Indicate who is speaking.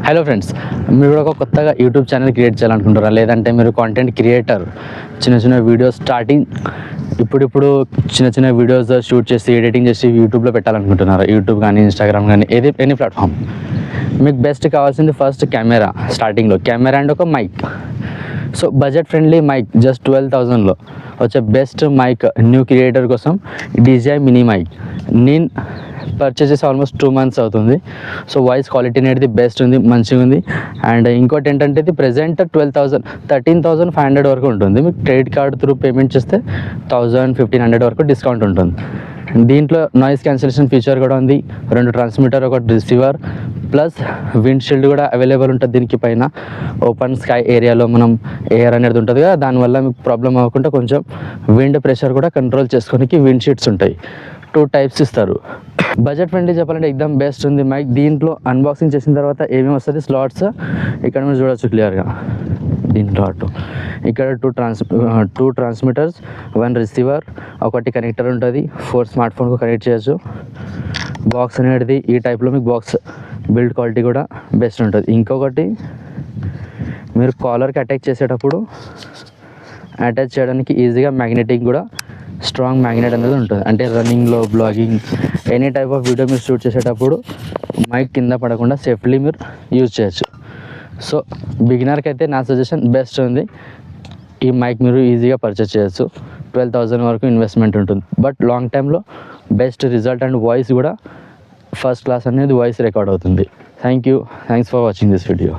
Speaker 1: Hello friends, మీరు కూడా ఒక కొత్తగా యూట్యూబ్ ఛానల్ క్రియేట్ చేయాలనుకుంటారా? లేదంటే మీరు కాంటెంట్ క్రియేటర్, చిన్న వీడియోస్ స్టార్టింగ్ ఇప్పుడు చిన్న వీడియోస్ షూట్ చేసి ఎడిటింగ్ చేసి యూట్యూబ్లో పెట్టాలనుకుంటున్నారా? యూట్యూబ్ కానీ ఇన్స్టాగ్రామ్ కానీ ఎనీ ప్లాట్ఫామ్. మీకు బెస్ట్ కావాల్సింది ఫస్ట్ కెమెరా. స్టార్టింగ్లో కెమెరా అండ్ ఒక mic. So budget friendly mic just 12,000లో వచ్చే బెస్ట్ మైక్ న్యూ క్రియేటర్ కోసం DJI మినీ మైక్. నేను పర్చేస్ చేసి ఆల్మోస్ట్ 2 months అవుతుంది. సో వాయిస్ క్వాలిటీ అనేది బెస్ట్ ఉంది, మంచిగా ఉంది. అండ్ ఇంకోటి ఏంటంటే ఇది ప్రెజెంట్ 13,500 వరకు ఉంటుంది. మీకు క్రెడిట్ కార్డ్ త్రూ పేమెంట్ చేస్తే 1,000-1,500 వరకు డిస్కౌంట్ ఉంటుంది. దీంట్లో నాయిస్ క్యాన్సిలేషన్ ఫీచర్ కూడా ఉంది, 2 ట్రాన్స్మిటర్, ఒక రిసీవర్, ప్లస్ విండ్ షీల్డ్ కూడా అవైలబుల్ ఉంటుంది. దీనికి పైన ఓపెన్ స్కై ఏరియాలో మనం ఎయిర్ అనేది ఉంటుంది కదా, దానివల్ల మీకు ప్రాబ్లం అవ్వకుండా కొంచెం విండ్ ప్రెషర్ కూడా కంట్రోల్ చేసుకోనికి విండ్ షీట్స్ ఉంటాయి. 2 types ఇస్తారు. బడ్జెట్ ఫ్రెండ్లీ చెప్పాలంటే ఎక్దమ్ బెస్ట్ ఉంది మైక్. దీంట్లో అన్బాక్సింగ్ చేసిన తర్వాత ఏమేమి వస్తుంది స్లాట్స్ ఇక్కడ మీరు చూడవచ్చు క్లియర్గా. దీంట్లో ఇక్కడ 2 ట్రాన్స్మిటర్స్, 1 రిసీవర్, ఒకటి కనెక్టర్ ఉంటుంది. 4 స్మార్ట్ ఫోన్కు కనెక్ట్ చేయొచ్చు. బాక్స్ అనేది ఈ టైప్లో మీకు బాక్స్ బిల్డ్ క్వాలిటీ కూడా బెస్ట్ ఉంటుంది. ఇంకొకటి మీరు కాలర్కి అటాచ్ చేసేటప్పుడు అటాచ్ చేయడానికి ఈజీగా మ్యాగ్నెటిక్ కూడా స్ట్రాంగ్ మ్యాగ్నెట్ అనేది ఉంటుంది. అంటే రన్నింగ్లో, blogging, any type of video మీరు షూట్ చేసేటప్పుడు మైక్ కింద పడకుండా సేఫ్లీ మీరు యూజ్ చేయొచ్చు. సో బిగినర్కి అయితే నా సజెషన్ బెస్ట్ ఉంది. ఈ మైక్ మీరు ఈజీగా పర్చేస్ చేయొచ్చు. 12,000 వరకు ఇన్వెస్ట్మెంట్ ఉంటుంది. బట్ లాంగ్ టైంలో బెస్ట్ రిజల్ట్ అండ్ వాయిస్ కూడా ఫస్ట్ క్లాస్ అనేది వాయిస్ రికార్డ్ అవుతుంది. Thanks for watching this video.